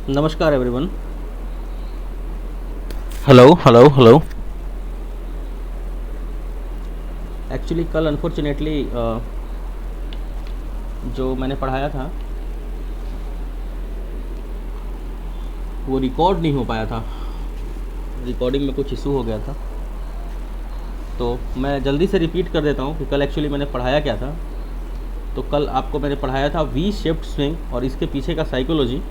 नमस्कार everyone. Hello hello hello. Actually कल unfortunately जो मैंने पढ़ाया था वो रिकॉर्ड नहीं हो पाया था। रिकॉर्डिंग में कुछ इशू हो गया था, तो मैं जल्दी से रिपीट कर देता हूँ कि कल एक्चुअली मैंने पढ़ाया क्या था। तो कल आपको मैंने पढ़ाया था वी शेप्ड स्विंग और इसके पीछे का साइकोलॉजी,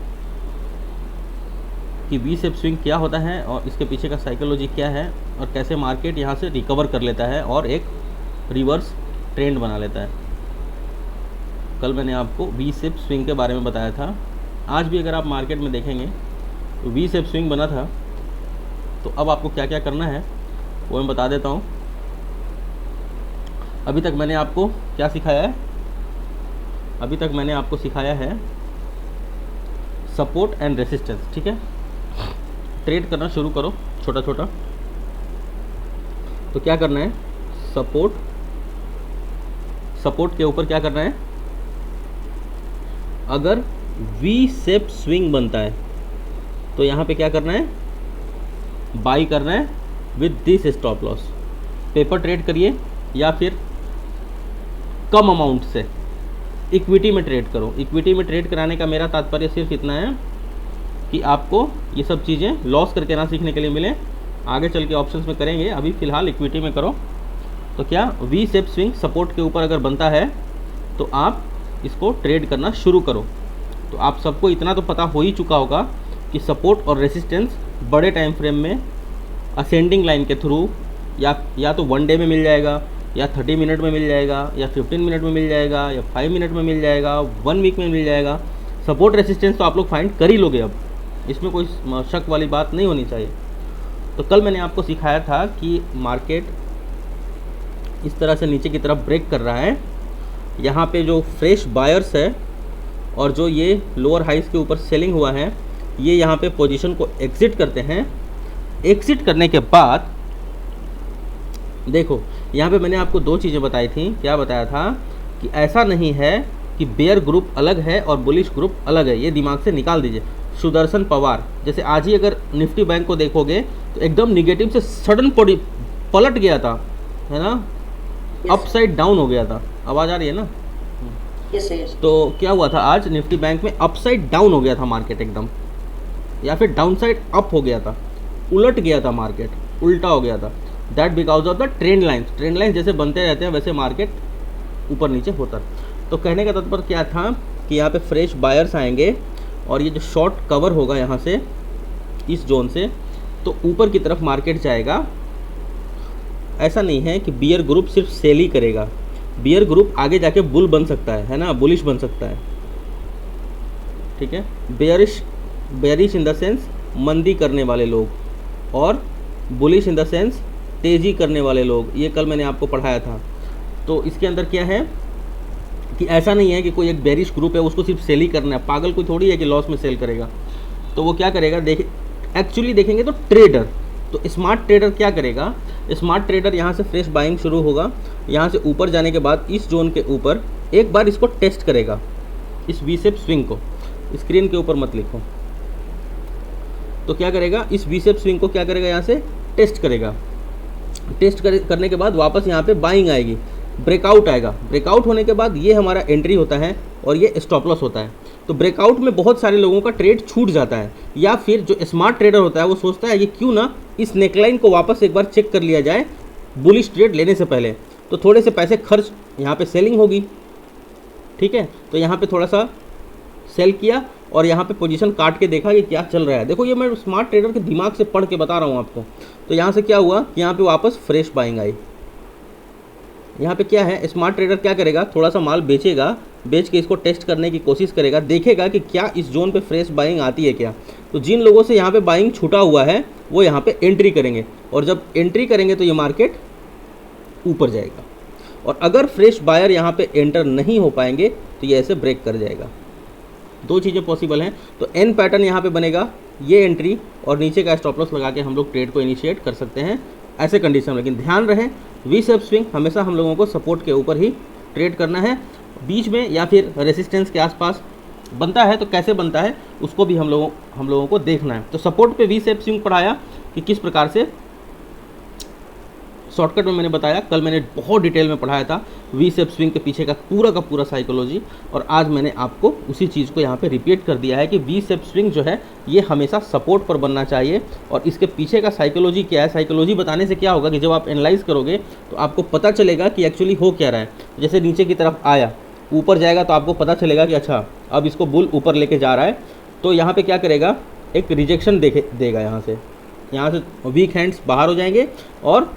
कि वी शेप स्विंग क्या होता है और इसके पीछे का साइकोलॉजी क्या है और कैसे मार्केट यहाँ से रिकवर कर लेता है और एक रिवर्स ट्रेंड बना लेता है। कल मैंने आपको वी शेप स्विंग के बारे में बताया था। आज भी अगर आप मार्केट में देखेंगे तो वी शेप स्विंग बना था। तो अब आपको क्या क्या करना है वो मैं बता देता हूँ। अभी तक मैंने आपको क्या सिखाया है? अभी तक मैंने आपको सिखाया है सपोर्ट एंड रेसिस्टेंस। ठीक है, ट्रेड करना शुरू करो छोटा छोटा। तो क्या करना है? सपोर्ट के ऊपर क्या करना है? अगर वी शेप स्विंग बनता है तो यहाँ पे क्या करना है? बाई करना है with this stop loss. Paper trade करिए या फिर कम अमाउंट से इक्विटी में ट्रेड करो। इक्विटी में ट्रेड कराने का मेरा तात्पर्य सिर्फ इतना है कि आपको ये सब चीज़ें लॉस करके ना सीखने के लिए मिले। आगे चल के ऑप्शंस में करेंगे, अभी फ़िलहाल इक्विटी में करो। तो क्या वी शेप स्विंग सपोर्ट के ऊपर अगर बनता है तो आप इसको ट्रेड करना शुरू करो। तो आप सबको इतना तो पता हो ही चुका होगा कि सपोर्ट और रेसिस्टेंस बड़े टाइम फ्रेम में असेंडिंग लाइन के थ्रू या तो 1 डे में मिल जाएगा, या 30 मिनट में मिल जाएगा, या 15 मिनट में मिल जाएगा, या 5 मिनट में मिल जाएगा, 1 वीक में मिल जाएगा। सपोर्ट रेसिस्टेंस तो आप लोग फाइंड कर ही लोगे, अब इसमें कोई शक वाली बात नहीं होनी चाहिए। तो कल मैंने आपको सिखाया था कि मार्केट इस तरह से नीचे की तरफ ब्रेक कर रहा है। यहाँ पे जो फ्रेश बायर्स है और जो ये लोअर हाइस के ऊपर सेलिंग हुआ है, ये यहाँ पे पोजीशन को एग्जिट करते हैं। एग्जिट करने के बाद देखो, यहाँ पे मैंने आपको 2 चीज़ें बताई थी। क्या बताया था? कि ऐसा नहीं है कि बेयर ग्रुप अलग है और बुलिश ग्रुप अलग है, ये दिमाग से निकाल दीजिए। सुदर्शन पवार जैसे आज ही अगर निफ्टी बैंक को देखोगे तो एकदम निगेटिव से सडन पलट गया था, है ना, अपसाइड डाउन हो गया था। आवाज़ आ रही है ना? yes. तो क्या हुआ था आज निफ्टी बैंक में? अपसाइड डाउन हो गया था मार्केट एकदम, या फिर डाउन साइड अप हो गया था, उलट गया था मार्केट, उल्टा हो गया था। That because of the trend line जैसे बनते रहते हैं वैसे मार्केट ऊपर नीचे होता है। तो कहने का तात्पर्य क्या था कि यहाँ पे फ्रेश बायर्स आएंगे और ये जो शॉर्ट कवर होगा यहाँ से इस जोन से, तो ऊपर की तरफ मार्केट जाएगा। ऐसा नहीं है कि बियर ग्रुप सिर्फ सेल ही करेगा, बियर ग्रुप आगे जाके बुल बन सकता है ना, बुलिश बन सकता है। ठीक है, बेयरिश इन द सेंस मंदी करने वाले लोग, और बुलिश इन द सेंस तेज़ी करने वाले लोग। ये कल मैंने आपको पढ़ाया था। तो इसके अंदर क्या है कि ऐसा नहीं है कि कोई एक बेरिश ग्रुप है उसको सिर्फ सेल ही करना है। पागल कोई थोड़ी है कि लॉस में सेल करेगा। तो वो क्या करेगा? एक्चुअली देखेंगे तो ट्रेडर, तो स्मार्ट ट्रेडर क्या करेगा? स्मार्ट ट्रेडर यहाँ से फ्रेश बाइंग शुरू होगा, यहाँ से ऊपर जाने के बाद इस जोन के ऊपर एक बार इसको टेस्ट करेगा, इस वी शेप स्विंग को। स्क्रीन के ऊपर मत लिखो। तो क्या करेगा? इस वी शेप स्विंग को क्या करेगा? यहाँ से टेस्ट करेगा। करने के बाद वापस यहाँ पे बाइंग आएगी, ब्रेकआउट आएगा। ब्रेकआउट होने के बाद ये हमारा एंट्री होता है और ये स्टॉप लॉस होता है। तो ब्रेकआउट में बहुत सारे लोगों का ट्रेड छूट जाता है, या फिर जो स्मार्ट ट्रेडर होता है वो सोचता है ये क्यों ना इस नेकलाइन को वापस एक बार चेक कर लिया जाए बुलिश ट्रेड लेने से पहले। तो थोड़े से पैसे खर्च, यहाँ पे सेलिंग होगी। ठीक है, तो यहाँ पे थोड़ा सा सेल किया और यहाँ पे पोजीशन काट के देखा कि क्या चल रहा है। देखो, ये मैं स्मार्ट ट्रेडर के दिमाग से पढ़ के बता रहा हूँ आपको। तो यहाँ से क्या हुआ? यहाँ पे वापस फ्रेश बाइंग आई। यहाँ पे क्या है? स्मार्ट ट्रेडर क्या करेगा? थोड़ा सा माल बेचेगा, बेच के इसको टेस्ट करने की कोशिश करेगा, देखेगा कि क्या इस जोन पे फ्रेश बाइंग आती है क्या। तो जिन लोगों से यहाँ पे बाइंग छूटा हुआ है वो यहाँ पे एंट्री करेंगे, और जब एंट्री करेंगे तो ये मार्केट ऊपर जाएगा। और अगर फ्रेश बायर यहाँ पे एंटर नहीं हो पाएंगे तो ये ऐसे ब्रेक कर जाएगा। 2 चीज़ें पॉसिबल हैं। तो एन पैटर्न यहाँ पे बनेगा, ये एंट्री और नीचे का स्टॉप लॉस लगा के हम लोग ट्रेड को इनिशिएट कर सकते हैं ऐसे कंडीशन में। लेकिन ध्यान रहे, वी शेप स्विंग हमेशा हम लोगों को सपोर्ट के ऊपर ही ट्रेड करना है। बीच में या फिर रेसिस्टेंस के आसपास बनता है तो कैसे बनता है उसको भी हम लोगों को देखना है। तो सपोर्ट पे वी शेप स्विंग पढ़ाया कि किस प्रकार से, शॉर्टकट में मैंने बताया, कल मैंने बहुत डिटेल में पढ़ाया था वी शेप स्विंग के पीछे का पूरा साइकोलॉजी, और आज मैंने आपको उसी चीज़ को यहाँ पे रिपीट कर दिया है कि वी शेप स्विंग जो है ये हमेशा सपोर्ट पर बनना चाहिए। और इसके पीछे का साइकोलॉजी क्या है, साइकोलॉजी बताने से क्या होगा कि जब आप एनालाइज करोगे तो आपको पता चलेगा कि एक्चुअली हो क्या रहा है। जैसे नीचे की तरफ आया, ऊपर जाएगा तो आपको पता चलेगा कि अच्छा अब इसको बुल ऊपर लेके जा रहा है, तो यहाँ पे क्या करेगा, एक रिजेक्शन देगा यहाँ से वीक हैंड्स बाहर हो जाएंगे और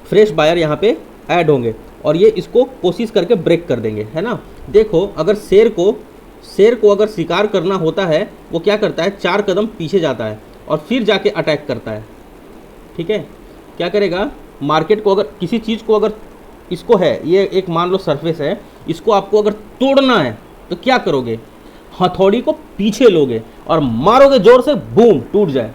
फ्रेश बायर यहाँ पे ऐड होंगे और ये इसको कोशिश करके ब्रेक कर देंगे, है ना। देखो अगर शेर को अगर शिकार करना होता है वो क्या करता है, 4 कदम पीछे जाता है और फिर जाके अटैक करता है, ठीक है। क्या करेगा, मार्केट को अगर किसी चीज़ को, अगर इसको है, ये एक मान लो सरफेस है, इसको आपको अगर तोड़ना है तो क्या करोगे, हथौड़ी को पीछे लोगे और मारोगे जोर से, बूम, टूट जाए।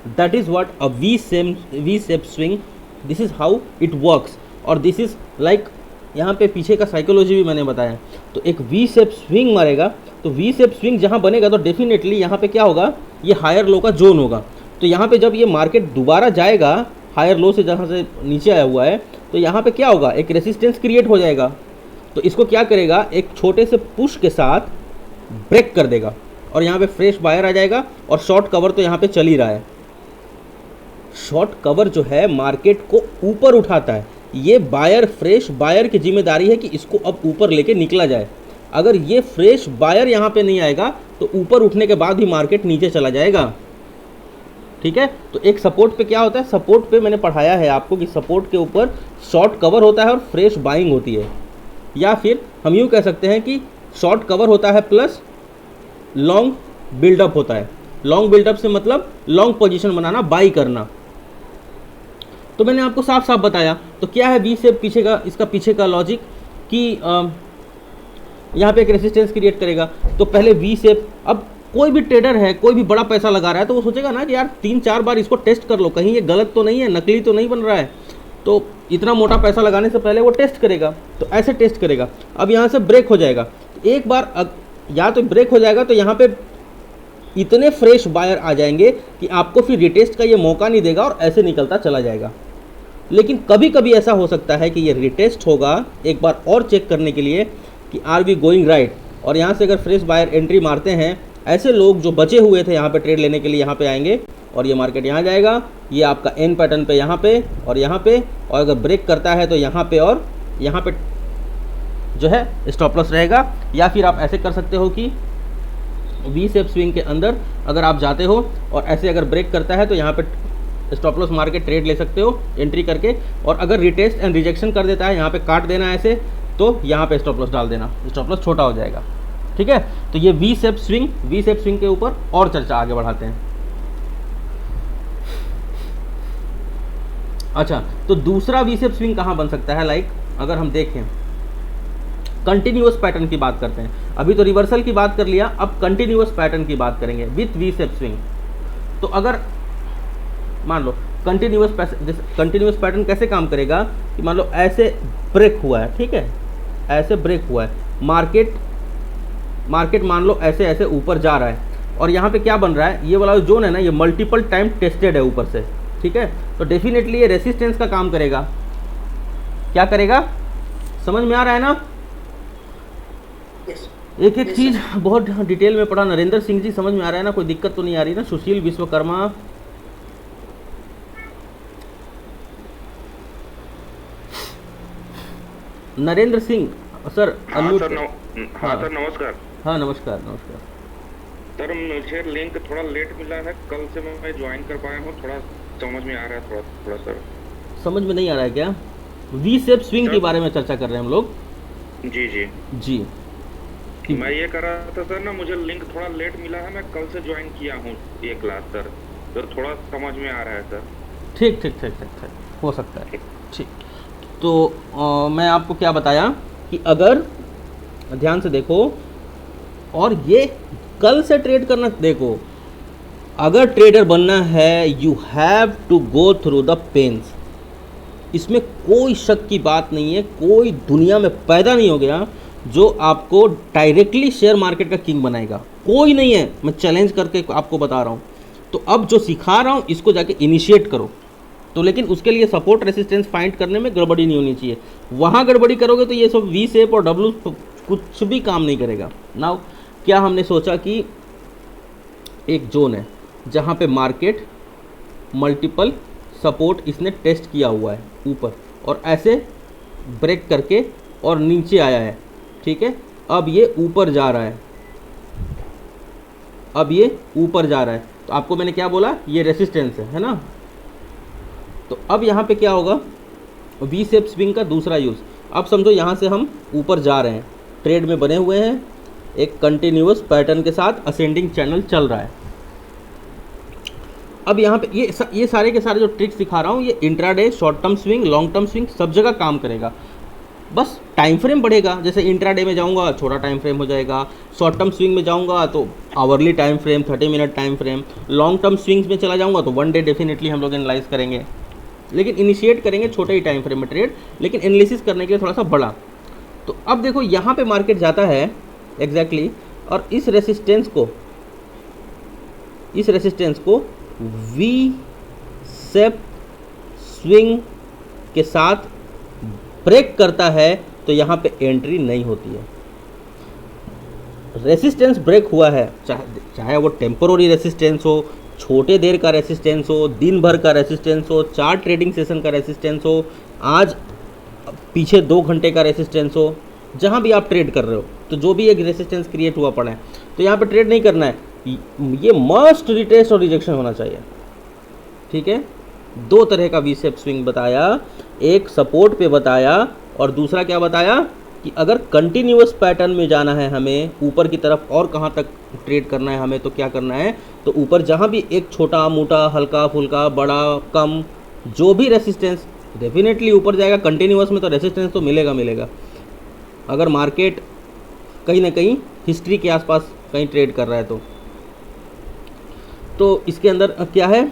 That is what a we shape swing, this is how it works. और दिस इज़ लाइक, यहाँ पे पीछे का साइकोलॉजी भी मैंने बताया। तो एक वी शेप स्विंग मारेगा तो वी शेप स्विंग जहाँ बनेगा तो डेफिनेटली यहाँ पे क्या होगा, ये हायर लो का जोन होगा। तो यहाँ पे जब ये मार्केट दोबारा जाएगा हायर लो से, जहाँ से नीचे आया हुआ है, तो यहाँ पे क्या होगा, एक रेसिस्टेंस क्रिएट हो जाएगा। तो इसको क्या करेगा, एक छोटे से पुश के साथ ब्रेक कर देगा और यहाँ पे फ्रेश बायर आ जाएगा। और शॉर्ट कवर तो यहाँ पे चल ही रहा है। शॉर्ट कवर जो है मार्केट को ऊपर उठाता है, ये बायर, फ्रेश बायर की जिम्मेदारी है कि इसको अब ऊपर लेके निकला जाए। अगर ये फ्रेश बायर यहाँ पे नहीं आएगा तो ऊपर उठने के बाद ही मार्केट नीचे चला जाएगा, ठीक है। तो एक सपोर्ट पे क्या होता है, सपोर्ट पे मैंने पढ़ाया है आपको कि सपोर्ट के ऊपर शॉर्ट कवर होता है और फ्रेश बाइंग होती है, या फिर हम यूँ कह सकते हैं कि शॉर्ट कवर होता है प्लस लॉन्ग बिल्डअप होता है। लॉन्ग बिल्डअप से मतलब लॉन्ग पोजीशन बनाना, बाई करना। तो मैंने आपको साफ साफ बताया। तो क्या है वी शेप पीछे का, इसका पीछे का लॉजिक कि यहाँ पे एक रेसिस्टेंस क्रिएट करेगा। तो पहले वी शेप, अब कोई भी ट्रेडर है, कोई भी बड़ा पैसा लगा रहा है तो वो सोचेगा ना कि यार 3-4 बार इसको टेस्ट कर लो, कहीं ये गलत तो नहीं है, नकली तो नहीं बन रहा है। तो इतना मोटा पैसा लगाने से पहले वो टेस्ट करेगा, तो ऐसे टेस्ट करेगा। अब यहाँ से ब्रेक हो जाएगा, एक बार या तो ब्रेक हो जाएगा तो यहाँ पे इतने फ्रेश बायर आ जाएंगे कि आपको फिर रिटेस्ट का ये मौका नहीं देगा और ऐसे निकलता चला जाएगा। लेकिन कभी कभी ऐसा हो सकता है कि ये रिटेस्ट होगा एक बार और चेक करने के लिए कि आर वी गोइंग राइट, और यहाँ से अगर फ्रेश बायर एंट्री मारते हैं, ऐसे लोग जो बचे हुए थे यहाँ पे ट्रेड लेने के लिए यहाँ पे आएंगे और ये मार्केट यहाँ जाएगा, ये आपका एन पैटर्न पे यहाँ पे और यहाँ पे, और अगर ब्रेक करता है तो यहाँ पे और यहाँ पे जो है स्टॉप लॉस रहेगा। या फिर आप ऐसे कर सकते हो कि वी शेप स्विंग के अंदर अगर आप जाते हो और ऐसे अगर ब्रेक करता है तो यहाँ पे स्टॉप लॉस मार के ट्रेड ले सकते हो एंट्री करके, और अगर रिटेस्ट एंड रिजेक्शन कर देता है यहाँ पे काट देना ऐसे, तो यहाँ पे स्टॉप लॉस डाल देना, स्टॉप लॉस छोटा हो जाएगा, ठीक है। तो ये वी शेप स्विंग के ऊपर और चर्चा आगे बढ़ाते हैं। अच्छा, तो दूसरा वी शेप स्विंग कहाँ बन सकता है, लाइक अगर हम देखें कंटिन्यूअस पैटर्न की बात करते हैं। अभी तो रिवर्सल की बात कर लिया, अब कंटिन्यूअस पैटर्न की बात करेंगे विथ वी शेप स्विंग। तो अगर मान लो कंटिन्यूअस पैटर्न कैसे काम करेगा कि मान लो ऐसे ब्रेक हुआ है, ठीक है, ऐसे ब्रेक हुआ है, मार्केट मान लो ऐसे ऐसे ऊपर जा रहा है और यहाँ पे क्या बन रहा है, ये वाला जोन है ना, ये मल्टीपल टाइम टेस्टेड है ऊपर से, ठीक है। तो डेफिनेटली ये रेसिस्टेंस का काम करेगा। क्या करेगा, समझ में आ रहा है ना। एक एक चीज बहुत डिटेल में पढ़ा। नरेंद्र सिंह जी समझ में आ रहा है ना, कोई दिक्कत तो नहीं आ रही ना। सुशील विश्वकर्मा, नरेंद्र सिंह सर, हाँ सर, सर नमस्कार। हाँ नमस्कार नमस्कार सर, मुझे लिंक थोड़ा लेट मिला है, कल से मैं ज्वाइन कर पाया हूँ, थोड़ा समझ में आ रहा है, थोड़ा सर समझ में नहीं आ रहा है क्या। वी शेप स्विंग के बारे में चर्चा कर रहे हैं हम लोग। जी जी जी, मैं ये कर रहा था सर ना, मुझे लिंक थोड़ा लेट मिला है, मैं कल से ज्वाइन किया हूँ ये क्लास सर, तो थोड़ा समझ में आ रहा है सर। ठीक ठीक ठीक ठीक ठीक, हो सकता है, ठीक। तो मैं आपको क्या बताया कि अगर ध्यान से देखो, और ये कल से ट्रेड करना, देखो अगर ट्रेडर बनना है you have to go through the pains, इसमें कोई शक की बात नहीं है। कोई दुनिया में पैदा नहीं हो गया जो आपको डायरेक्टली शेयर मार्केट का किंग बनाएगा। कोई नहीं है, मैं चैलेंज करके आपको बता रहा हूँ। तो अब जो सिखा रहा हूँ इसको जाके इनिशिएट करो। तो लेकिन उसके लिए सपोर्ट रेसिस्टेंस फाइंड करने में गड़बड़ी नहीं होनी चाहिए। वहाँ गड़बड़ी करोगे तो ये सब वी शेप और डब्लू कुछ भी काम नहीं करेगा। नाउ क्या हमने सोचा कि एक जोन है जहाँ पे मार्केट मल्टीपल सपोर्ट इसने टेस्ट किया हुआ है ऊपर, और ऐसे ब्रेक करके और नीचे आया है, ठीक है। अब ये ऊपर जा रहा है, अब ये ऊपर जा रहा है। तो आपको मैंने क्या बोला, ये रेसिस्टेंस है ना। तो अब यहाँ पे क्या होगा, वी शेप स्विंग का दूसरा यूज़। अब समझो यहाँ से हम ऊपर जा रहे हैं, ट्रेड में बने हुए हैं, एक कंटिन्यूअस पैटर्न के साथ असेंडिंग चैनल चल रहा है। अब यहाँ पे ये सारे के सारे जो ट्रिक्स सिखा रहा हूँ, ये intraday, short term swing, long term swing, सब जगह काम करेगा। बस टाइम फ्रेम बढ़ेगा। जैसे इंट्राडे में जाऊँगा छोटा टाइम फ्रेम हो जाएगा, शॉर्ट टर्म स्विंग में जाऊँगा तो hourly time frame, 30 minute time frame, long term swings में चला जाऊँगा तो 1 डे डेफिनेटली हम लोग एनालाइज करेंगे। लेकिन इनिशिएट करेंगे छोटे ही टाइम फ्रेम में ट्रेड, लेकिन एनालिसिस करने के लिए थोड़ा सा बड़ा। तो अब देखो यहाँ पे मार्केट जाता है एग्जैक्टली, और इस रेसिस्टेंस को वी शेप स्विंग के साथ ब्रेक करता है, तो यहाँ पे एंट्री नहीं होती है। रेसिस्टेंस ब्रेक हुआ है, चाहे वो टेम्पोररी रेसिस्टेंस हो, छोटे देर का रेसिस्टेंस हो, दिन भर का रेसिस्टेंस हो, 4 ट्रेडिंग सेशन का रेसिस्टेंस हो, आज पीछे 2 घंटे का रेसिस्टेंस हो, जहाँ भी आप ट्रेड कर रहे हो, तो जो भी एक रेसिस्टेंस क्रिएट हुआ पड़ा है, तो यहाँ पे ट्रेड नहीं करना है। ये मस्ट रिटेस्ट और रिजेक्शन होना चाहिए, ठीक है। 2 तरह का वी शेप स्विंग बताया, एक सपोर्ट पे बताया और दूसरा क्या बताया कि अगर कंटिन्यूअस पैटर्न में जाना है हमें ऊपर की तरफ, और कहाँ तक ट्रेड करना है हमें, तो क्या करना है, तो ऊपर जहाँ भी एक छोटा मोटा हल्का फुल्का बड़ा कम जो भी रेसिस्टेंस, डेफिनेटली ऊपर जाएगा। कंटिन्यूअस में तो रेसिस्टेंस तो मिलेगा। अगर मार्केट कहीं ना कहीं हिस्ट्री के आसपास कहीं ट्रेड कर रहा है तो इसके अंदर क्या है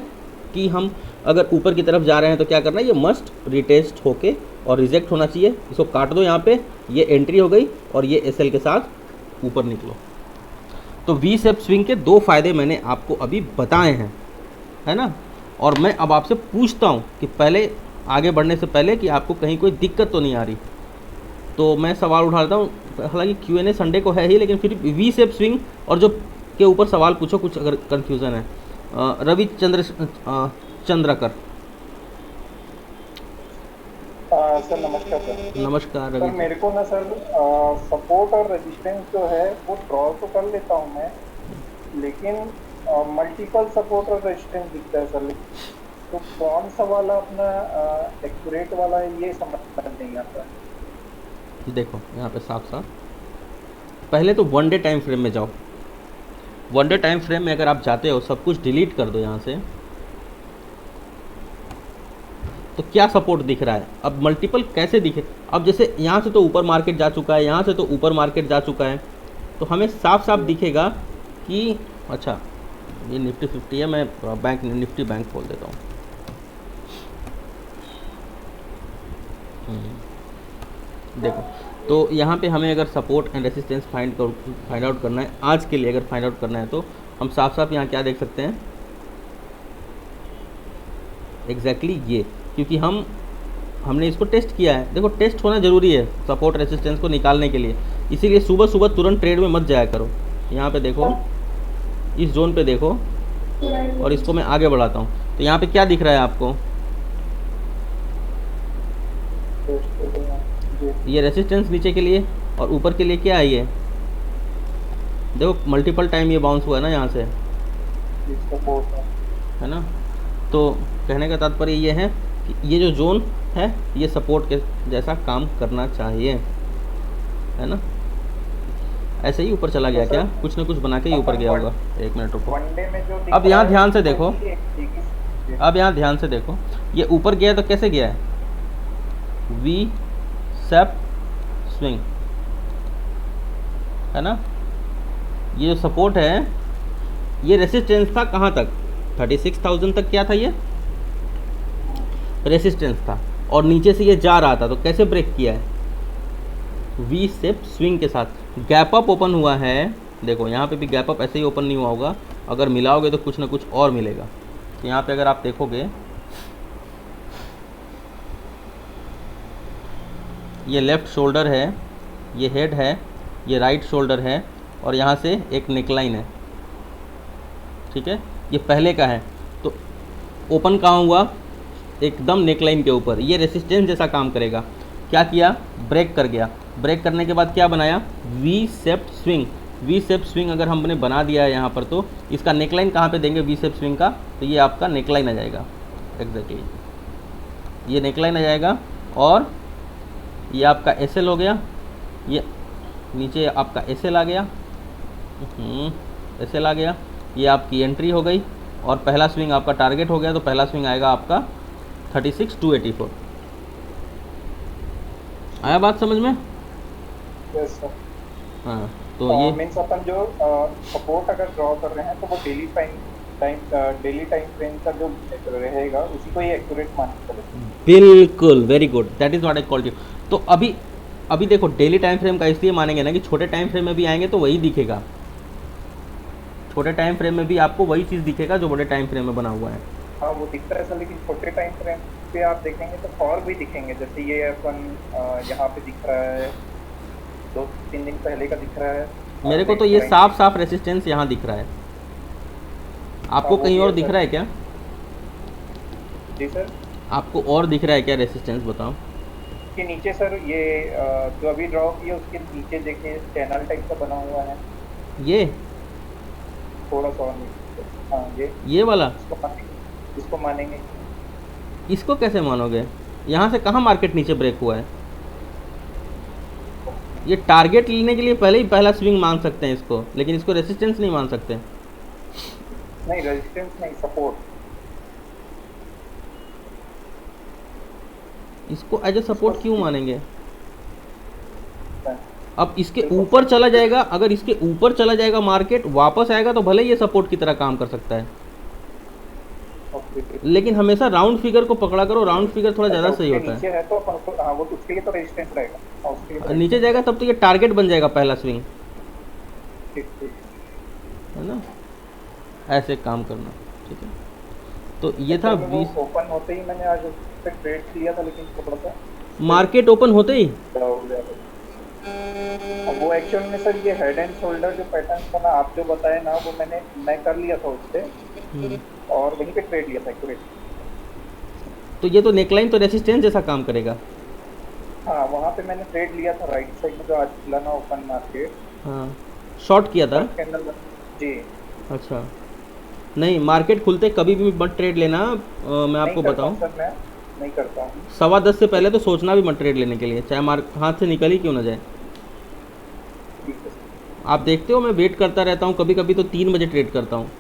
कि हम अगर ऊपर की तरफ जा रहे हैं तो क्या करना है, ये मस्ट रिटेस्ट होके और रिजेक्ट होना चाहिए। इसको काट दो, यहाँ पे ये एंट्री हो गई और ये एसएल के साथ ऊपर निकलो। तो वी शेप स्विंग के 2 फायदे मैंने आपको अभी बताए हैं, है ना। और मैं अब आपसे पूछता हूँ कि पहले आगे बढ़ने से पहले कि आपको कहीं कोई दिक्कत तो नहीं आ रही। तो मैं सवाल उठा लेता हूँ, हालांकि Q&A संडे को है ही, लेकिन फिर वी शेप स्विंग और जो के ऊपर सवाल पूछो, कुछ अगर कन्फ्यूज़न है। रवि चंद्रकर सर नमस्कार सर। नमस्कार सर रवि। मेरे को ना सर सपोर्ट और रेजिस्टेंस जो है वो ड्रॉ तो कर लेता हूँ मैं, लेकिन मल्टीपल सपोर्ट और रेजिस्टेंस दिखता है सर। तो कौन सा वाला अपना एक्यूरेट वाला है ये समझ नहीं आता है। देखो यहाँ पे साफ पहले तो 1 डे टाइम फ्रेम में जाओ। 1 डे टाइम फ्रेम में अगर आप जाते हो, सब कुछ डिलीट कर दो यहाँ से, तो क्या सपोर्ट दिख रहा है। अब मल्टीपल कैसे दिखे, अब जैसे यहाँ से तो ऊपर मार्केट जा चुका है, यहाँ से तो ऊपर मार्केट जा चुका है, तो हमें साफ दिखेगा कि अच्छा ये निफ्टी 50 है। मैं बैंक निफ्टी बैंक खोल देता हूँ। देखो, तो यहाँ पे हमें अगर support and resistance find out करना है, आज के लिए अगर फाइंड आउट करना है, तो हम साफ यहाँ क्या देख सकते हैं, एग्जैक्टली ये, क्योंकि हमने इसको टेस्ट किया है। देखो टेस्ट होना ज़रूरी है सपोर्ट रेसिस्टेंस को निकालने के लिए, इसीलिए सुबह तुरंत ट्रेड में मत जाया करो। यहाँ पे देखो, इस जोन पे देखो, और इसको मैं आगे बढ़ाता हूँ। तो यहाँ पे क्या दिख रहा है आपको, ये रेसिस्टेंस नीचे के लिए, और ऊपर के लिए क्या है ये, देखो मल्टीपल टाइम ये बाउंस हुआ है ना यहाँ से, है ना। तो कहने का तात्पर्य ये है कि ये जो जोन है ये सपोर्ट के जैसा काम करना चाहिए, है ना। ऐसे ही ऊपर चला गया क्या, कुछ ना कुछ बना के ही ऊपर गया होगा। 1 मिनट रुको। अब यहाँ ध्यान से देखो, अब यहाँ ध्यान से देखो, ये ऊपर गया तो कैसे गया है, वी शेप स्विंग, है ना। ये जो सपोर्ट है, ये रेसिस्टेंस था कहाँ तक, 36,000 तक। क्या था ये, रेसिस्टेंस था, और नीचे से ये जा रहा था, तो कैसे ब्रेक किया है, वी शेप स्विंग के साथ गैप अप ओपन हुआ है। देखो यहाँ पे भी गैप अप ऐसे ही ओपन नहीं हुआ होगा, अगर मिलाओगे तो कुछ ना कुछ और मिलेगा। तो यहाँ पे अगर आप देखोगे ये लेफ़्ट शोल्डर है, ये हेड है, ये राइट शोल्डर है और यहाँ से एक नेकलाइन है, ठीक है। ये पहले का है तो ओपन कहाँ हुआ, एकदम नेकलाइन के ऊपर। ये रेसिस्टेंस जैसा काम करेगा। क्या किया, ब्रेक कर गया। ब्रेक करने के बाद क्या बनाया, we shape swing. We shape swing अगर हमने बना दिया है यहाँ पर, तो इसका नेकलाइन कहाँ पे देंगे वी शेप स्विंग का, तो ये आपका नेकलाइन आ जाएगा। एग्जैक्टली ये नेकलाइन आ जाएगा और ये आपका एसएल हो गया। ये नीचे आपका एसएल आ गया, एसएल आ गया। ये आपकी एंट्री हो गई और पहला स्विंग आपका टारगेट हो गया। तो पहला स्विंग आएगा आपका 36,284। आया बात समझ में? Yes sir. हाँ तो ये मीन्स अपन जो सपोर्ट अगर ड्रॉ कर रहे हैं तो वो डेली टाइम फ्रेम का जो रहेगा उसी को ही एक्यूरेट मान के चलें। बिल्कुल, very good, that is what I called you. तो अभी देखो डेली टाइम फ्रेम का इसलिए मानेंगे ना कि छोटे टाइम फ्रेम में भी आएंगे तो वही दिखेगा। छोटे टाइम फ्रेम में भी आपको वही चीज़ दिखेगा जो बड़े टाइम फ्रेम में बना हुआ है। हाँ वो दिखता है सर, लेकिन छोटे टाइम फ्रेम पे आप देखेंगे तो और भी दिखेंगे। जैसे ये अपन यहाँ पे दिख रहा है, 2-3 दिन पहले का दिख रहा है। मेरे को तो ये साफ साफ रेसिस्टेंस यहाँ दिख रहा है। आपको कहीं और दिख रहा है क्या? जी सर। आपको और दिख रहा है क्या रेसिस्टेंस, बताओ। के नीचे सर ये जो अभी ड्रॉ किया उसके नीचे देखिए चैनल टाइप का बना हुआ है। ये थोड़ा सा और नीचे। हाँ ये वाला, इसको मानेंगे। इसको कैसे मानोगे? यहाँ से कहाँ मार्केट नीचे ब्रेक हुआ है? ये टारगेट लेने के लिए पहले ही पहला स्विंग मान सकते हैं इसको, लेकिन इसको रेसिस्टेंस नहीं मान सकते। नहीं रेजिस्टेंस नहीं, सपोर्ट। इसको एज ए सपोर्ट क्यों मानेंगे? अब इसके ऊपर चला जाएगा, अगर इसके ऊपर चला जाएगा मार्केट वापस आएगा तो भले ये सपोर्ट की तरह काम कर सकता है, लेकिन हमेशा राउंड फिगर को पकड़ा करो। राउंड फिगर थोड़ा ज़्यादा सही होता नीचे है तो अपन को वो उसके लिए तो रेजिस्टेंस रहेगा। हाँ, उसके लिए तो नीचे जाएगा तब तो ये टारगेट बन जाएगा पहला स्विंग, ठीक है ना। ऐसे काम करना, ठीक है। तो ये था 20। ओपन होते ही मैंने आज उस पे ट्रेड किया था, लेकिन थोड़ा सा मार्केट ओपन होते ही अब वो एक्चुअल में सर ये हेड एंड शोल्डर जो पैटर्न था ना आप जो बताए ना, वो मैं कर लिया था उससे और वहीं पे ट्रेड लिया था एक्यूरेट। तो ये तो नेकलाइन तो रेसिस्टेंस जैसा काम करेगा। हाँ वहाँ पे मैंने ट्रेड लिया था राइट साइड में जो आज खुला ना ओपन मार्केट। हाँ शॉर्ट किया था कैंडल जी। अच्छा नहीं, मार्केट खुलते कभी भी मत ट्रेड लेना। मैं आपको बताऊं, सर मैं नहीं करता हूँ। 10:15 से पहले तो सोचना भी मत ट्रेड लेने के लिए, चाहे मार्केट हाथ से निकल ही क्यों ना जाए। आप देखते हो मैं वेट करता रहता हूँ, कभी कभी तो 3 बजे ट्रेड करता हूँ।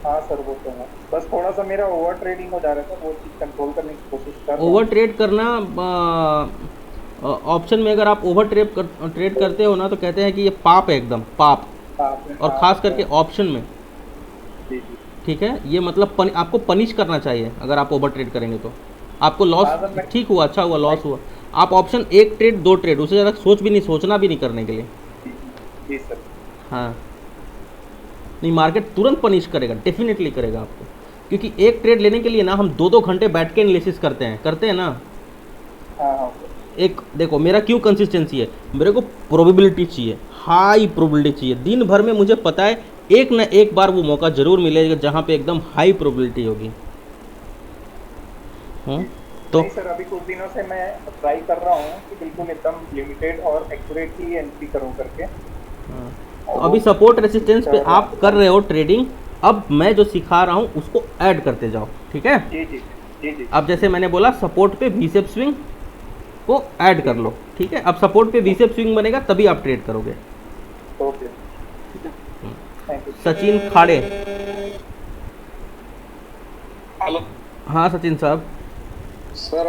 हाँ सर वो तो है, बस थोड़ा सा मेरा ओवर ट्रेडिंग हो जा रहा था, वो चीज़ कंट्रोल करने की कोशिश कर रहा हूँ। ओवर ट्रेड करना, ऑप्शन में अगर आप ओवर ट्रेड करते हो ना तो कहते हैं कि ये पाप है, एकदम पाप। और ख़ास करके ऑप्शन में, ठीक है, ये मतलब आपको पनिश करना चाहिए अगर आप ओवर ट्रेड करेंगे तो। आपको लॉस ठीक हुआ, अच्छा हुआ, लॉस हुआ, आप ऑप्शन 1 ट्रेड 2 ट्रेड, उससे ज़्यादा सोचना भी नहीं करने के लिए। जी सर। हाँ नहीं, मार्केट तुरंत पनिश करेगा, डेफिनेटली करेगा आपको, क्योंकि एक ट्रेड लेने के लिए ना हम 2-2 घंटे बैठ के एनालिसिस करते हैं ना। हाँ एक देखो मेरा क्यों कंसिस्टेंसी है, मेरे को प्रोबेबिलिटी चाहिए, हाई प्रोबेबिलिटी चाहिए। दिन भर में मुझे पता है एक ना एक बार वो मौका जरूर मिलेगा जहाँ पे एकदम हाई प्रोबेबिलिटी होगी। तो सर अभी कुछ दिनों से मैं ट्राई कर रहा हूँ कि बिल्कुल एकदम लिमिटेड और एक्यूरेट ही एंट्री करूँ करके। तो अभी सपोर्ट रेसिस्टेंस पे आप कर रहे हो ट्रेडिंग, अब मैं जो सिखा रहा हूँ उसको ऐड करते जाओ, ठीक है। जी जी जी जी। अब जैसे मैंने बोला सपोर्ट पे वी शेप स्विंग को ऐड कर लो, ठीक है। अब सपोर्ट पे वी शेप स्विंग बनेगा तभी आप ट्रेड करोगे। Okay thank you. Sachin Khade. Hello. हाँ सचिन साहब। सर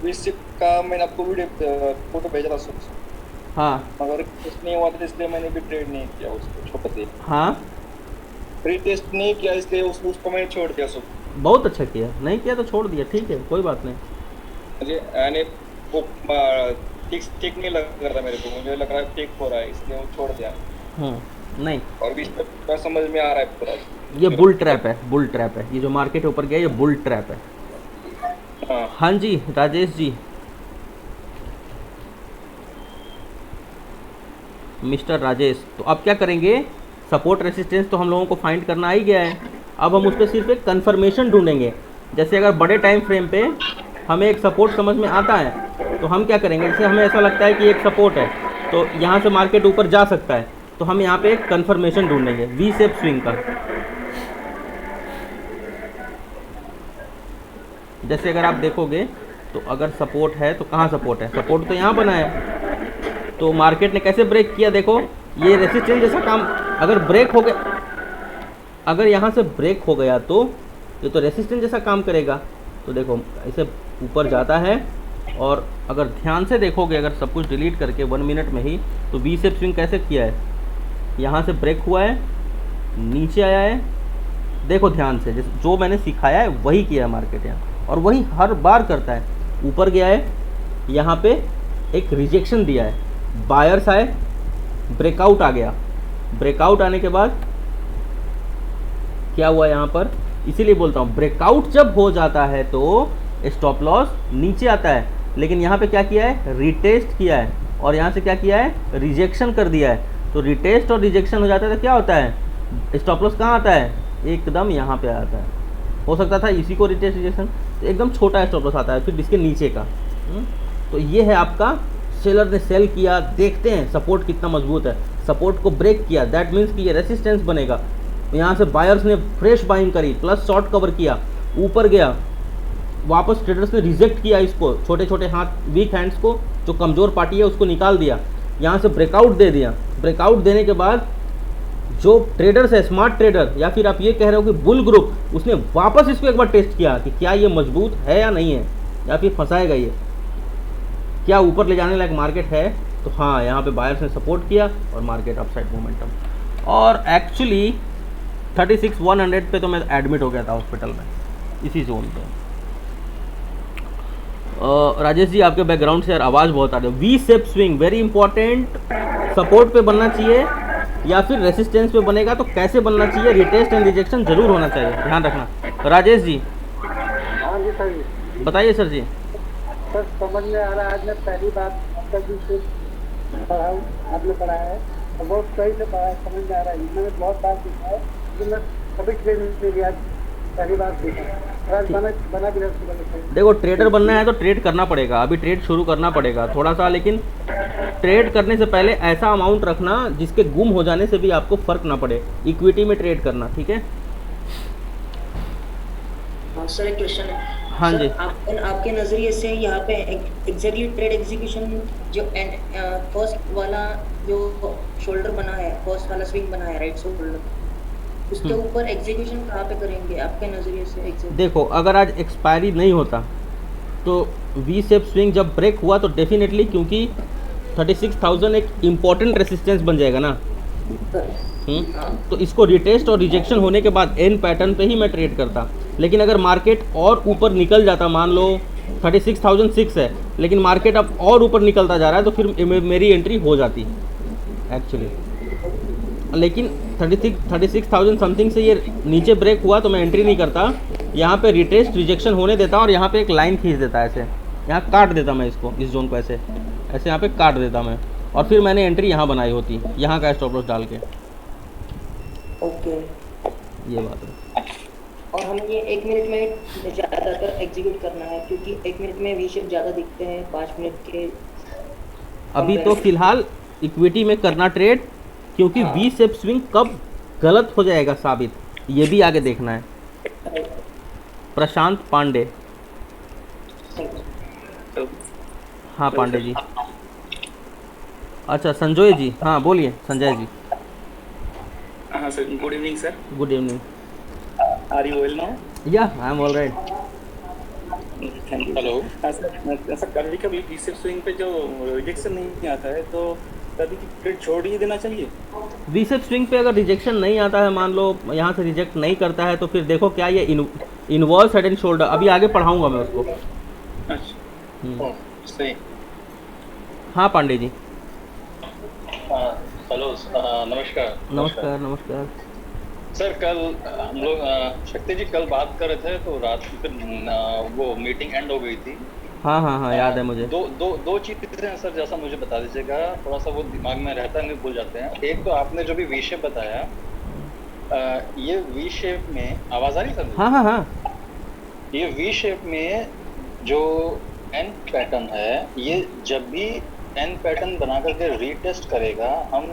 विसिप का मैंने आपको वीडियो फोटो भेजा था सर, हाँ मगर टेस्ट नहीं हुआ था इसलिए मैंने भी ट्रेड नहीं किया उसको, छोटा से। हाँ फ्री टेस्ट नहीं किया इसलिए उसको मैंने छोड़ दिया सब। बहुत अच्छा किया, नहीं किया तो छोड़ दिया, ठीक है कोई बात नहीं। मुझे यानी वो ठीक नहीं लग रहा मेरे को, मुझे लग रहा है ठीक हो रहा है, इसलिए वो छोड़ दिया। नहीं, और भी इसका समझ में आ रहा है पूरा। ये बुल ट्रैप है, बुल ट्रैप है, ये जो मार्केट ऊपर गया ये बुल ट्रैप है। हाँ हाँ जी राजेश जी, मिस्टर राजेश, तो अब क्या करेंगे, सपोर्ट रेसिस्टेंस तो हम लोगों को फाइंड करना आ ही गया है, अब हम उस पर सिर्फ एक कन्फर्मेशन ढूंढेंगे। जैसे अगर बड़े टाइम फ्रेम पे हमें एक सपोर्ट समझ में आता है तो हम क्या करेंगे, जैसे हमें ऐसा लगता है कि एक सपोर्ट है तो यहाँ से मार्केट ऊपर जा सकता है, तो हम यहाँ पे एक कन्फर्मेशन ढूंढेंगे वी शेप स्विंग का। जैसे अगर आप देखोगे तो अगर सपोर्ट है तो कहाँ सपोर्ट है, सपोर्ट तो यहाँ बना है, तो मार्केट ने कैसे ब्रेक किया, देखो ये रेसिस्टेंस जैसा काम, अगर ब्रेक हो गया, अगर यहाँ से ब्रेक हो गया तो ये तो रेसिस्टेंस जैसा काम करेगा। तो देखो ऐसे ऊपर जाता है, और अगर ध्यान से देखोगे, अगर सब कुछ डिलीट करके 1 मिनट में ही, तो वी शेप स्विंग कैसे किया है, यहाँ से ब्रेक हुआ है, नीचे आया है, देखो ध्यान से, जैसे जो मैंने सिखाया है वही किया है मार्केट यहाँ, और वही हर बार करता है। ऊपर गया है, यहाँ पे एक रिजेक्शन दिया है, बायर्स आए, ब्रेकआउट आ गया, ब्रेकआउट आने के बाद क्या हुआ यहाँ पर, इसीलिए बोलता हूँ ब्रेकआउट जब हो जाता है तो स्टॉप लॉस नीचे आता है, लेकिन यहाँ पे क्या किया है, रिटेस्ट किया है, और यहाँ से क्या किया है, रिजेक्शन कर दिया है। तो रिटेस्ट और रिजेक्शन हो जाता है तो क्या होता है, स्टॉप लॉस कहाँ आता है, एकदम यहाँ पे आता है। हो सकता था इसी को रिटेस्ट रिजेक्शन, तो एकदम छोटा स्टॉप लॉस आता है, फिर इसके नीचे का। तो ये है आपका, सेलर ने सेल किया, देखते हैं सपोर्ट कितना मजबूत है, सपोर्ट को ब्रेक किया, दैट मीन्स कि ये रेसिस्टेंस बनेगा। यहाँ से बायर्स ने फ्रेश बाइंग करी, प्लस शॉर्ट कवर किया, ऊपर गया, वापस ट्रेडर्स ने रिजेक्ट किया इसको, छोटे छोटे हाथ, वीक हैंड्स को, जो कमज़ोर पार्टी है उसको निकाल दिया, यहाँ से ब्रेकआउट दे दिया। ब्रेकआउट देने के बाद जो ट्रेडर्स है, स्मार्ट ट्रेडर, या फिर आप ये कह रहे हो कि बुल ग्रुप, उसने वापस इसको एक बार टेस्ट किया कि क्या ये मजबूत है या नहीं है, या फिर फंसाएगा ये, क्या ऊपर ले जाने लायक मार्केट है। तो हाँ, यहाँ पे बायर्स ने सपोर्ट किया और मार्केट अपसाइड मोमेंटम, और एक्चुअली 36,100 पे तो मैं एडमिट हो गया था हॉस्पिटल में, इसी जोन पे। राजेश जी, आपके बैकग्राउंड से यार आवाज़ बहुत आ रही है। We shape swing very important, support पे बनना चाहिए या फिर रेसिस्टेंस पे बनेगा तो कैसे बनना चाहिए, रिटेस्ट एंड रिजेक्शन जरूर होना चाहिए, ध्यान रखना। राजेश जी, हाँ जी सर जी, बताइए सर जी। सर समझ में आ रहा है, आज मैं पहली बार आपका भी कुछ पढ़ा हूँ, आपने पढ़ाया है और बहुत सही से पढ़ा है, समझ में आ रहा है। मैंने बहुत बार सीखा है लेकिन मैं कभी ट्रेड नहीं किया, पहली बार सीखा है। आज बना भी नहीं। देखो ट्रेडर बनना है तो ट्रेड करना पड़ेगा, अभी ट्रेड शुरू करना पड़ेगा थोड़ा सा, लेकिन ट्रेड करने से पहले ऐसा अमाउंट रखना जिसके गुम हो जाने से भी आपको फर्क ना पड़े, इक्विटी में ट्रेड करना, ठीक है। सर एक क्वेश्चन है। हाँ सर, जी। आपके नज़रिए से यहाँ पे एग्जैक्टली ट्रेड एग्जीक्यूशन जो फर्स्ट वाला जो शोल्डर बना है, फर्स्ट वाला स्विंग बना है, राइट शोल्डर, उसके ऊपर एग्जीक्यूशन कहाँ पे करेंगे आपके नज़रिए से? exactly? देखो अगर आज एक्सपायरी नहीं होता तो वी शेप स्विंग जब ब्रेक हुआ तो डेफिनेटली, क्योंकि 36,000 एक इम्पॉर्टेंट रेसिस्टेंस बन जाएगा ना, तो इसको रिटेस्ट और रिजेक्शन होने के बाद एन पैटर्न पे ही मैं ट्रेड करता। लेकिन अगर मार्केट और ऊपर निकल जाता, मान लो 36,006 है लेकिन मार्केट अब और ऊपर निकलता जा रहा है, तो फिर मेरी एंट्री हो जाती एक्चुअली। लेकिन 36,000 समथिंग से ये नीचे ब्रेक हुआ तो मैं एंट्री नहीं करता, यहाँ पे रिटेस्ट रिजेक्शन होने देता और यहाँ पे एक लाइन खींच देता, ऐसे यहाँ काट देता मैं इसको, इस जोन को ऐसे ऐसे यहाँ पे काट देता मैं, और फिर मैंने एंट्री यहाँ बनाई होती, यहाँ का स्टॉप लॉस डाल के। ओके, ये बात है। और हम ये 1 मिनट में ज़्यादातर एग्जीक्यूट करना है, क्योंकि 1 मिनट में वी शेप ज़्यादा दिखते हैं 5 मिनट के। अभी तो फिलहाल इक्विटी में करना ट्रेड, क्योंकि वी शेप स्विंग कब गलत हो जाएगा साबित, ये भी आगे देखना है। प्रशांत पांडे। हाँ पांडे जी। अच्छा संजय जी, हाँ बोलिए संजय जी। हाँ sir, good evening sir. Good evening. Are you well now? Yeah I am all right. Thank you. Hello. हाँ सर, कभी कभी वी शेप स्विंग पे जो रिजेक्शन नहीं आता है तो कभी की ट्रेड छोड़ ही देना चाहिए। वी शेप स्विंग पे अगर रिजेक्शन नहीं आता है, मान लो यहाँ से रिजेक्ट नहीं करता है, तो फिर देखो क्या ये इनवर्स हेड एंड शोल्डर, अभी आगे पढ़ाऊंगा मैं उसको। अच्छा, सही। हाँ पांडे जी, हेलो, नमस्कार। नमस्कार नमस्कार। सर कल हम लोग शक्ति जी कल बात कर रहे थे तो रात की फिर वो मीटिंग एंड हो गई थी। हाँ हाँ हाँ, याद है मुझे। दो चीजें हैं सर, जैसा मुझे बता दीजिएगा, थोड़ा सा वो दिमाग में रहता है, नहीं भूल जाते हैं। एक तो आपने जो भी वी शेप बताया, ये वी शेप में आवाज आ रही सर? हाँ हाँ हाँ, ये वी शेप में जो एन पैटर्न है, ये जब भी एन पैटर्न बना करके रीटेस्ट करेगा, हम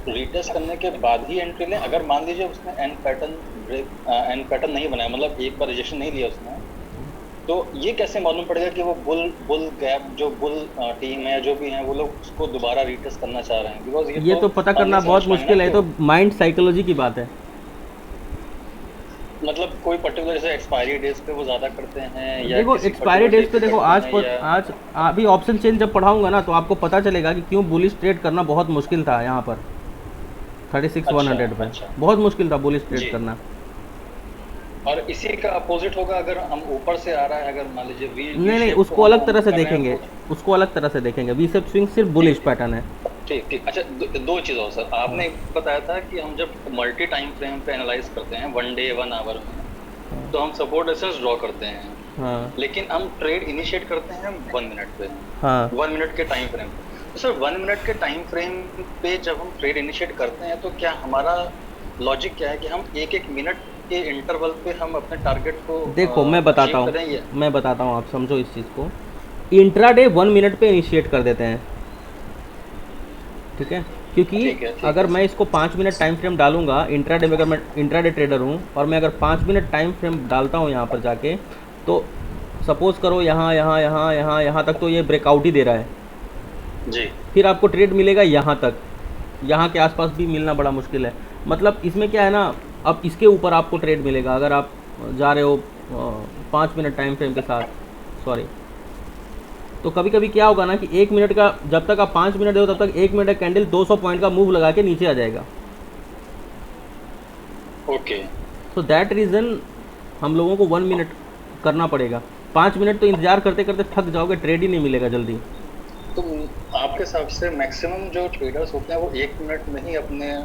रीटेस्ट करने के बाद ही एंट्री लें। अगर मान लीजिए उसने एन पैटर्न नहीं बनाया, मतलब एक बार रिजेक्शन नहीं लिया उसने, तो ये कैसे मालूम पड़ेगा कि वो बुल गैप जो बुल टीम है जो भी है वो लोग उसको दोबारा रीटेस्ट करना चाह रहे हैं? बिकॉज ये तो पता करना बहुत मुश्किल है, तो माइंड साइकोलॉजी की बात है। मतलब कोई पर्टिकुलर जैसे एक्सपायरी डेज पे वो ज्यादा करते हैं या देखो किसी एक्सपायरी particular डेज पे date देखो, करते आज हैं या- आज अभी ऑप्शन चेंज जब पढ़ाऊंगा ना तो आपको पता चलेगा कि क्यों बुलिश ट्रेड करना बहुत मुश्किल था यहाँ पर 36,100 पे। अच्छा। बहुत मुश्किल था बुलिश ट्रेड जी। करना। और इसी का अपोजिट होगा अगर हम ऊपर से आ रहा है, अगर मान लीजिए वी नहीं, उसको अलग तरह से देखेंगे, उसको अलग तरह से देखेंगे। वी शेप स्विंग सिर्फ बुलिश पैटर्न है। ठीक। अच्छा, दो चीज और सर, आपने बताया था कि हम जब मल्टी टाइम फ्रेम पे एनालाइज करते हैं 1 डे 1 आवर में, तो हम सपोर्ट रेजिस्टेंस ड्रॉ करते हैं, हाँ लेकिन हम ट्रेड इनिशिएट करते हैं 1 मिनट पे, हाँ 1 मिनट के टाइम फ्रेम पे। तो सर 1 मिनट के टाइम फ्रेम पे जब हम ट्रेड इनिशिएट करते हैं, तो क्या हमारा लॉजिक क्या है कि हम एक मिनट के इंटरवल पे हम अपने टारगेट को देखो मैं बताता achieve करें? हूँ, मैं बताता हूँ, आप समझो इस चीज़ को। इंट्राडे 1 मिनट पे इनिशिएट कर देते हैं, ठीक है? क्योंकि ठीक है, अगर मैं इसको 5 मिनट टाइम फ्रेम डालूंगा इंट्राडे में, अगर मैं इंट्राडे ट्रेडर हूँ और मैं अगर 5 मिनट टाइम फ्रेम डालता हूँ यहाँ पर जाके, तो सपोज करो यहाँ तक तो ये ब्रेकआउट ही दे रहा है, जी फिर आपको ट्रेड मिलेगा यहाँ तक, यहाँ के आसपास भी मिलना बड़ा मुश्किल है। मतलब इसमें क्या है ना, अब इसके ऊपर आपको ट्रेड मिलेगा अगर आप जा रहे हो 5 मिनट टाइम फ्रेम के साथ, सॉरी। तो कभी कभी क्या होगा ना कि 1 मिनट का, जब तक आप 5 मिनट दो तब तक 1 मिनट का कैंडल 200 पॉइंट का मूव लगा के नीचे आ जाएगा। ओके। तो दैट रीज़न हम लोगों को 1 मिनट करना पड़ेगा। 5 मिनट तो इंतजार करते करते थक जाओगे, ट्रेड ही नहीं मिलेगा जल्दी। तो आपके हिसाब से मैक्सिमम जो ट्रेडर्स होते हैं वो 1 मिनट में ही अपने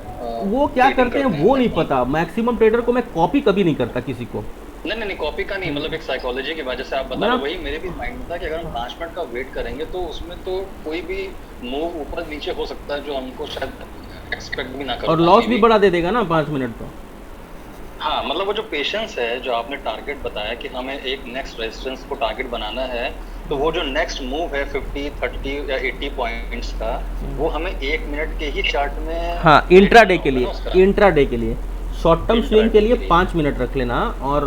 वो क्या trading करते हैं वो नहीं पता। मैक्सिमम ट्रेडर को मैं कॉपी कभी नहीं करता किसी को। नहीं कॉपी का नहीं, मतलब एक साइकोलॉजी की वजह से आप बता रहे हो, वही मेरे भी माइंड में था कि अगर हम 5 मिनट का वेट करेंगे तो उसमें तो कोई भी मूव ऊपर नीचे हो सकता है जो हमको शायद एक्सपेक्ट भी ना करो, और लॉस भी बढ़ा दे देगा ना 5 मिनट तो। हाँ, मतलब वो जो पेशेंस है, जो आपने टारगेट बताया कि हमें एक नेक्स्ट रेजिस्टेंस को टारगेट बनाना है, तो वो जो नेक्स्ट मूव है 50, 30 या 80 पॉइंट्स का, वो हमें 1 मिनट के ही चार्ट में, हाँ इंट्राडे के लिए शॉर्ट टर्म स्विंग के लिए 5 मिनट रख लेना, और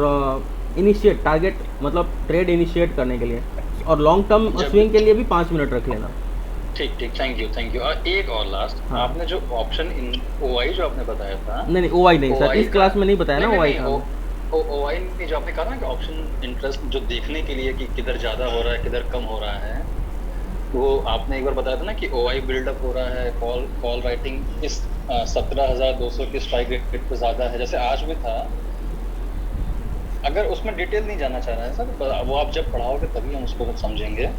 इनिशिएट टारगेट मतलब ट्रेड इनिशिएट करने के लिए, और लॉन्ग टर्म स्विंग के लिए भी 5 मिनट रख लेना। ठीक, थैंक यू। और एक और लास्ट, हाँ। आपने जो ऑप्शन इन ओआई जो आपने बताया था, नहीं ओआई नहीं सर, OI इस क्लास में नहीं बताया ना ओआई का। ओआई में जो आपने कहा ना कि ऑप्शन इंटरेस्ट जो देखने के लिए कि किधर ज्यादा हो रहा है किधर कम हो रहा है, वो आपने एक बार बताया था ना कि ओआई बिल्डअप हो रहा है, कॉल राइटिंग इस 17,200 की स्ट्राइक रेट पे ज्यादा है, जैसे आज भी था। अगर उसमें डिटेल नहीं जाना चाह रहा है सर, वो आप जब पढ़ाओगे तभी हम उसको समझेंगे।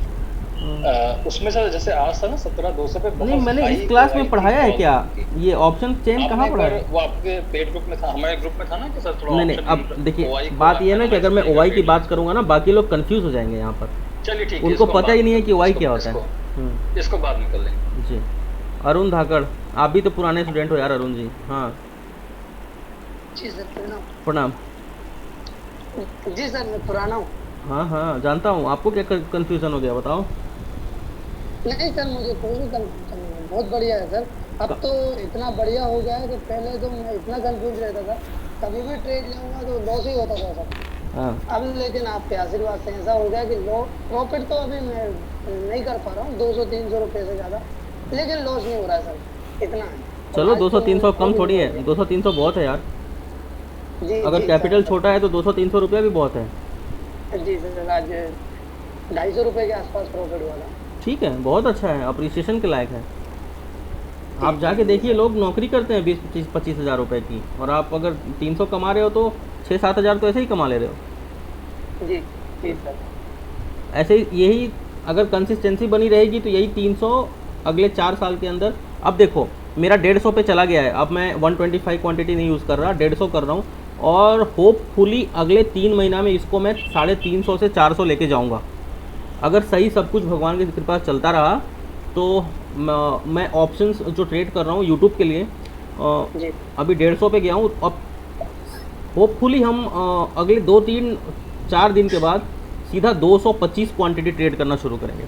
उसमें सर जैसे आज था ना 17,200 पे बहुत नहीं मैंने high इस क्लास में OI पढ़ाया है की क्या? call थी। ये ऑप्शन चेन कहाँ आपने पढ़ाया? एक बार वो आपके पेड ग्रुप में था, हमारे ग्रुप में था ना कि सर थोड़ा नहीं option अब देखिए OI को बात ये है ना कि अगर मैं analyze ओआई की करेगा बात करूंगा ना, बाकी लोग कंफ्यूज हो जाएंगे यहाँ पर। चलिए ठीक है, उनको इसको पता बाद ही नहीं है में कि ओआई इसको- क्या होता है। इसको- इसको बाद में कर लेंगे। जी अरुण धाकड़, आप भी तो पुराने स्टूडेंट हो यार अरुण जी। हाँ जी सर प्रणाम। प्रणाम। जी सर मैं पुराना हूँ। हाँ जानता हूँ। आपको क्या कंफ्यूजन हो गया बताओ? नहीं सर मुझे कोई भी कंफ्यूजन नहीं है, बहुत बढ़िया है सर। अब तो इतना बढ़िया हो गया है कि पहले तो मैं इतना कंफ्यूज रहता था, कभी भी ट्रेड लूंगा तो लॉस ही होता था सर। हाँ अब लेकिन आपके आशीर्वाद से ऐसा हो गया कि प्रॉफिट तो अभी मैं नहीं कर पा रहा हूँ 200-300 रुपये से ज़्यादा, लेकिन लॉस नहीं हो रहा है सर, इतना है। चलो आज तो 200-300 कम बहुत थोड़ी है, बढ़िया। 200-300 बहुत है यार। जी अगर जी कैपिटल सर, छोटा है तो 200-300 रुपया भी बहुत है। जी सर आज 250 रुपये के आसपास प्रॉफिट वाला। ठीक है, बहुत अच्छा है, अप्रिसिएशन के लायक है। आप जाके देखिए, लोग नौकरी करते हैं 20-25 हज़ार रुपये की, और आप अगर 300 कमा रहे हो तो 6-7 हज़ार तो ऐसे ही कमा ले रहे हो। जी जी सर। ऐसे ही यही अगर कंसिस्टेंसी बनी रहेगी तो यही 300 अगले 4 साल के अंदर। अब देखो मेरा 150 पे चला गया है, अब मैं 125 क्वांटिटी नहीं यूज़ कर रहा, 150 कर रहा हूँ, और होपफुली अगले 3 महीना में इसको मैं 350 से 400 लेके जाऊँगा। अगर सही सब कुछ भगवान की कृपा से चलता रहा तो मैं ऑप्शंस जो ट्रेड कर रहा हूँ यूट्यूब के लिए अभी 150 पे गया हूँ। अब होपफुली हम अगले 2-3-4 दिन के बाद सीधा 225 क्वांटिटी ट्रेड करना शुरू करेंगे।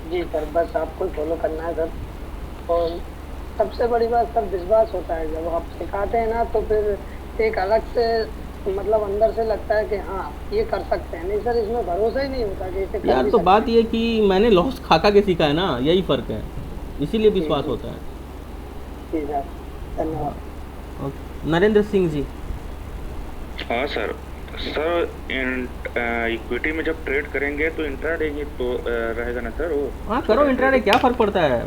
जी सर, बस आपको फॉलो करना है सर। और सबसे बड़ी बात सर विश्वास होता है, जब आप सिखाते हैं ना तो फिर एक अलग से मतलब अंदर से लगता है कि हाँ ये कर सकते हैं। नहीं सर, इसमें भरोसा ही नहीं होता कि इसे कर यार भी तो सकते बात ये कि मैंने लॉस खा के सीखा है ना, यही फ़र्क है, इसीलिए विश्वास होता है। हैं। जी सर, धन्यवाद। ओके, नरेंद्र सिंह जी। हाँ सर। सर इक्विटी में जब ट्रेड करेंगे तो इंट्राडे ही तो रहेगा ना सर वो? हाँ करो इंट्राडे, क्या फ़र्क पड़ता है,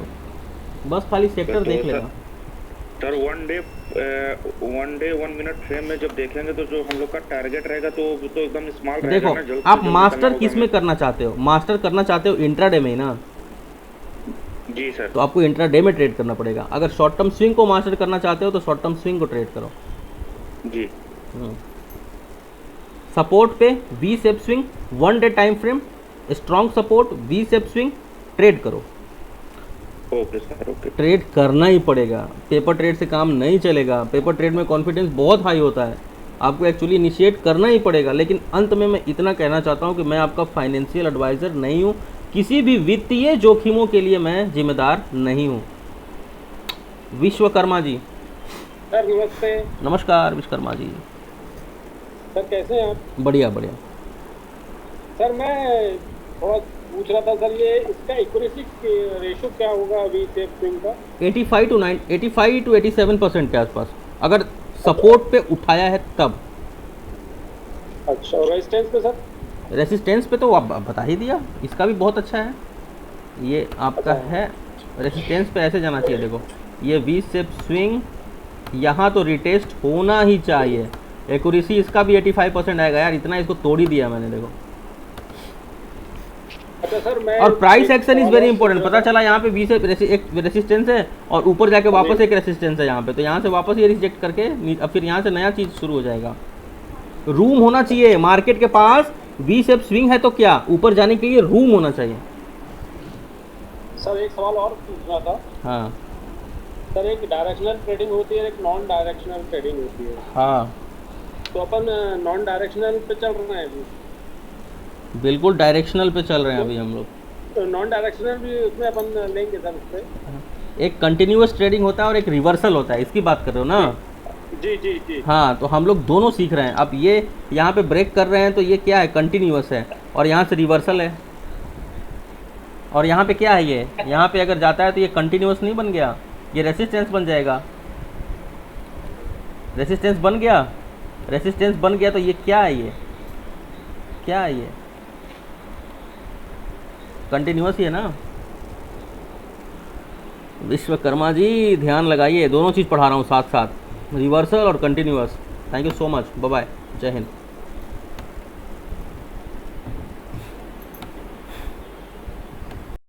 बस खाली सेक्टर तो देख लेगा। सर 1 डे 1 मिनट फ्रेम में जब देखेंगे तो जो हम लोग का टारगेट रहेगा तो एकदम स्मॉल रहेगा देखो ना। जल्द आप से जल्द मास्टर करना किस होगा में करना चाहते हो? मास्टर करना चाहते हो इंट्राडे में ही ना, हमें। जी सर। तो आपको इंट्राडे में ट्रेड करना पड़ेगा। अगर शॉर्ट टर्म स्विंग को मास्टर करना चाहते हो तो शॉर्ट टर्म स्विंग को ट्रेड करो। जी। सपोर्ट पे V shape swing 1 day time frame, strong support V shape swing trade करो। Okay sir, okay. ट्रेड करना ही पड़ेगा, पेपर ट्रेड से काम नहीं चलेगा। पेपर ट्रेड में कॉन्फिडेंस बहुत हाई होता है, आपको एक्चुअली इनिशिएट करना ही पड़ेगा। लेकिन अंत में मैं इतना कहना चाहता हूँ कि मैं आपका फाइनेंशियल एडवाइज़र नहीं हूँ, किसी भी वित्तीय जोखिमों के लिए मैं जिम्मेदार नहीं हूँ। विश्वकर्मा जी। सर नमस्ते। नमस्कार विश्वकर्मा जी। सर कैसे हैं आप? बढ़िया बढ़िया। सर मैं थोड़ा पूछ रहा था सर, ये इसका एक्यूरेसी रेशो क्या होगा अभी शेप स्विंग का? 85 to 87% के आसपास, अगर सपोर्ट पे उठाया है तब। अच्छा, और रेजिस्टेंस पे सर? रेसिस्टेंस पे तो आप बता ही दिया, इसका भी बहुत अच्छा है। ये आपका है रेसिस्टेंस पे ऐसे जाना चाहिए। देखो ये वी शेप स्विंग यहाँ तो रिटेस्ट होना ही चाहिए। एक्यूरेसी इसका भी 85% आएगा यार, इतना इसको तोड़ ही दिया मैंने। देखो अच्छा सर, मैं और price action is very important. पता चला यहाँ पे वी से एक रेसिस्टेंस है और ऊपर जाके वापस एक रेसिस्टेंस है यहाँ पे, तो यहाँ से वापस ये रिजेक्ट करके अब फिर यहाँ से नया चीज़ शुरू हो जाएगा। रूम होना चाहिए मार्केट के पास। वी शेप स्विंग है तो क्या, ऊपर जाने के लिए रूम होना चाहिए। सर एक सवाल और पूछना था। हाँ सर एक डायरेक्शनल ट्रेडिंग होती है, एक नॉन डायरेक्शनल ट्रेडिंग होती है। हाँ तो अपन नॉन डायरेक्शनल पे चल रहे हैं अभी? बिल्कुल डायरेक्शनल पे चल रहे हैं अभी हम लोग। तो नॉन डायरेक्शनल भी उसमें अपन लेंगे सर उससे? एक कंटिन्यूअस ट्रेडिंग होता है और एक रिवर्सल होता है, इसकी बात कर रहे हो ना? जी जी जी। हाँ तो हम लोग दोनों सीख रहे हैं। अब ये यहाँ पे ब्रेक कर रहे हैं तो ये क्या है, कंटिन्यूअस है, और यहाँ से रिवर्सल है। और यहाँ पे क्या है, ये यहाँ पे अगर जाता है तो ये कंटिन्यूअस नहीं बन गया, ये रेसिस्टेंस बन जाएगा। रेसिस्टेंस बन गया, रेसिस्टेंस बन गया तो ये क्या है, ये क्या है, ये कंटिन्यूअस ही है ना। विश्वकर्मा जी ध्यान लगाइए, दोनों चीज़ पढ़ा रहा हूँ साथ साथ, रिवर्सल और continuous. Thank you so much, bye bye, जय हिंद।